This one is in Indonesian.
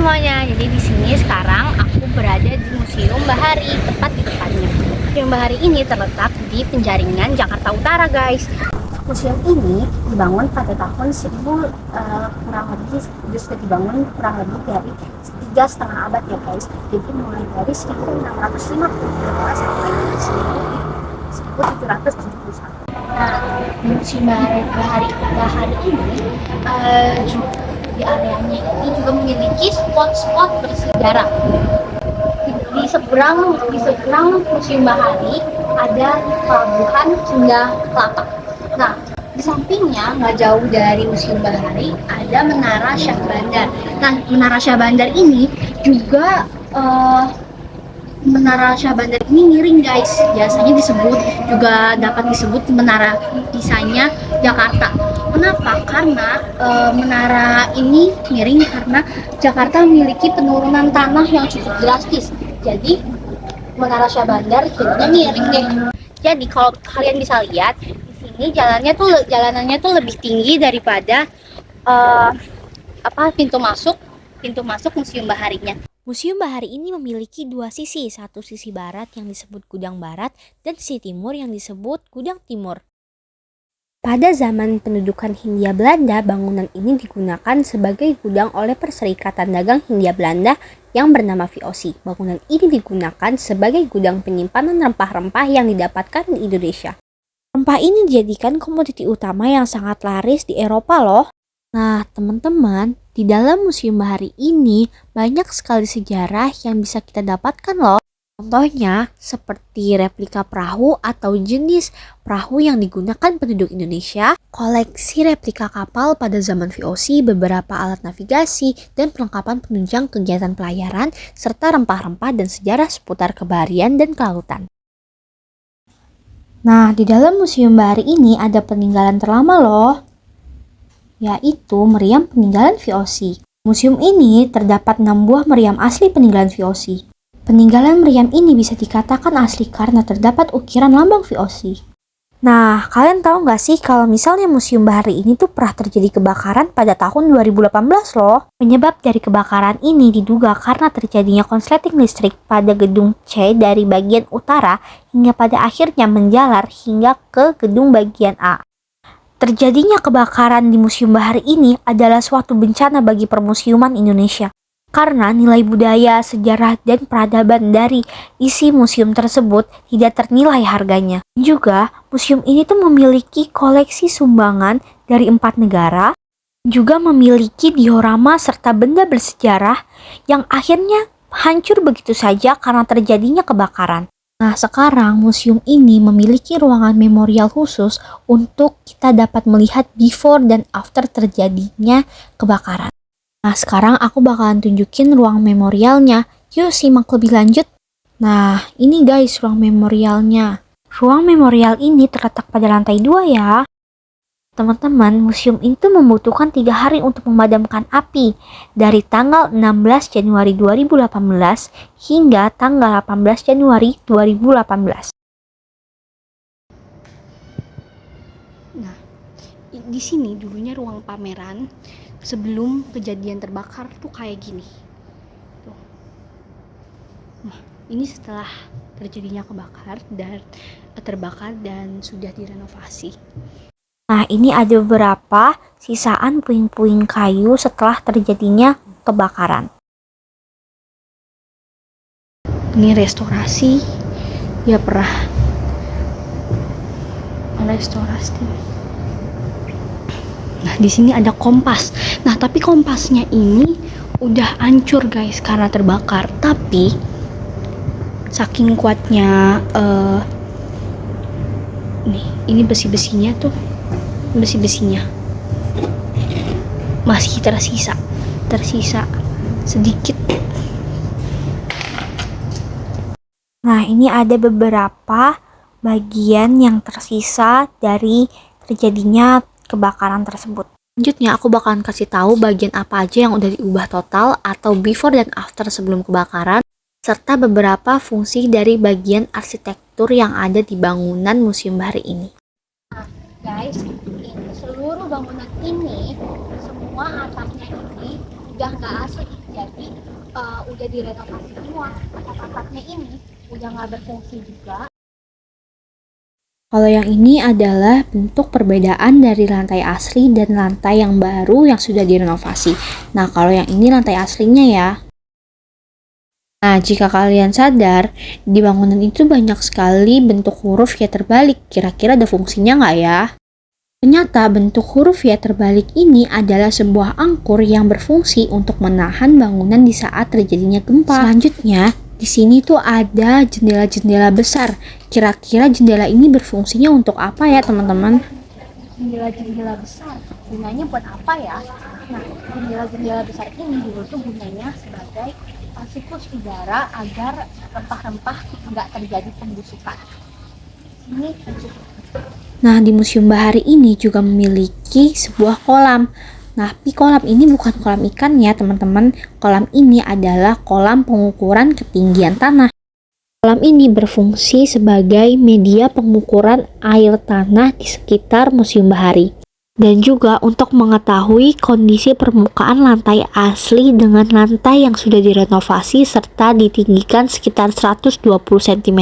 semuanya, jadi di sini sekarang aku berada di Museum Bahari, tepat di depannya. Museum Bahari ini terletak di Penjaringan, Jakarta Utara, guys. Museum ini dibangun pada tahun 1000 kurang lebih sudah dibangun kurang lebih dari 3,5 abad ya, guys. Jadi mulai dari 1650 sampai 1771. Nah, Museum Bahari ini di areanya ini juga memiliki spot-spot bersejarah. Di seberang Museum Bahari ada pelabuhan Sunda Kelapa. Nah, di sampingnya nggak jauh dari Museum Bahari ada Menara Syah Bandar. Nah, Menara Syah Bandar ini juga Menara Syah Bandar ini miring, guys. Biasanya dapat disebut Menara Pisahnya Jakarta. Kenapa? Karena menara ini miring karena Jakarta memiliki penurunan tanah yang cukup drastis. Jadi Menara Syah Bandar jadinya miring deh. Jadi kalau kalian bisa lihat di sini jalanannya tuh lebih tinggi daripada pintu masuk Museum Baharinya. Museum Bahari ini memiliki dua sisi, satu sisi barat yang disebut Gudang Barat dan sisi timur yang disebut Gudang Timur. Pada zaman pendudukan Hindia Belanda, bangunan ini digunakan sebagai gudang oleh Perserikatan Dagang Hindia Belanda yang bernama VOC. Bangunan ini digunakan sebagai gudang penyimpanan rempah-rempah yang didapatkan di Indonesia. Rempah ini dijadikan komoditi utama yang sangat laris di Eropa loh. Nah, teman-teman, di dalam Museum Bahari ini banyak sekali sejarah yang bisa kita dapatkan loh. Contohnya seperti replika perahu atau jenis perahu yang digunakan penduduk Indonesia, koleksi replika kapal pada zaman VOC, beberapa alat navigasi, dan perlengkapan penunjang kegiatan pelayaran, serta rempah-rempah dan sejarah seputar kebaharian dan kelautan. Nah, di dalam Museum Bahari ini ada peninggalan terlama loh, yaitu meriam peninggalan VOC. Museum ini terdapat 6 buah meriam asli peninggalan VOC. Peninggalan meriam ini bisa dikatakan asli karena terdapat ukiran lambang VOC. Nah, kalian tahu nggak sih kalau misalnya Museum Bahari ini tuh pernah terjadi kebakaran pada tahun 2018 loh. Penyebab dari kebakaran ini diduga karena terjadinya konsleting listrik pada gedung C dari bagian utara hingga pada akhirnya menjalar hingga ke gedung bagian A. Terjadinya kebakaran di Museum Bahari ini adalah suatu bencana bagi permusiuman Indonesia. Karena nilai budaya, sejarah, dan peradaban dari isi museum tersebut tidak ternilai harganya. Juga, museum ini tuh memiliki koleksi sumbangan dari 4 negara, juga memiliki diorama serta benda bersejarah yang akhirnya hancur begitu saja karena terjadinya kebakaran. Nah, sekarang museum ini memiliki ruangan memorial khusus untuk kita dapat melihat before dan after terjadinya kebakaran. Nah, sekarang aku bakalan tunjukin ruang memorialnya. Yuk simak lebih lanjut. Nah, ini guys ruang memorialnya. Ruang memorial ini terletak pada lantai 2 ya. Teman-teman, museum itu membutuhkan 3 hari untuk memadamkan api. Dari tanggal 16 Januari 2018 hingga tanggal 18 Januari 2018. Nah, di sini dulunya ruang pameran sebelum kejadian terbakar tuh kayak gini. Tuh. Nah, ini setelah terjadinya terbakar dan sudah direnovasi. Nah, ini ada beberapa sisaan puing-puing kayu setelah terjadinya kebakaran. Ini restorasi, ya pernah restorasi. Nah, di sini ada kompas. Nah, tapi kompasnya ini udah hancur guys karena terbakar. Tapi saking kuatnya ini besi-besinya masih tersisa sedikit. Nah, ini ada beberapa bagian yang tersisa dari terjadinya kebakaran tersebut. Selanjutnya aku bakalan kasih tahu bagian apa aja yang udah diubah total atau before dan after sebelum kebakaran, serta beberapa fungsi dari bagian arsitektur yang ada di bangunan Museum Bahari ini. Nah, guys, seluruh bangunan ini, semua atapnya ini udah nggak asli. jadi udah direnovasi semua. Atap-atapnya ini udah nggak berfungsi juga. Kalau yang ini adalah bentuk perbedaan dari lantai asli dan lantai yang baru yang sudah direnovasi. Nah, kalau yang ini lantai aslinya ya. Nah, jika kalian sadar, di bangunan itu banyak sekali bentuk huruf Y terbalik. Kira-kira ada fungsinya nggak ya? Ternyata bentuk huruf Y terbalik ini adalah sebuah angkur yang berfungsi untuk menahan bangunan di saat terjadinya gempa. Selanjutnya, di sini tuh ada jendela-jendela besar. Kira-kira jendela ini berfungsinya untuk apa ya, teman-teman? Jendela-jendela besar gunanya buat apa ya? Nah, jendela-jendela besar ini dulu tuh gunanya sebagai siklus udara agar rempah-rempah nggak terjadi pembusukan. Ini Nah, di Museum Bahari ini juga memiliki sebuah kolam. Nah, tapi kolam ini bukan kolam ikan ya, teman-teman. Kolam ini adalah kolam pengukuran ketinggian tanah. Kolam ini berfungsi sebagai media pengukuran air tanah di sekitar Museum Bahari. Dan juga untuk mengetahui kondisi permukaan lantai asli dengan lantai yang sudah direnovasi serta ditinggikan sekitar 120 cm.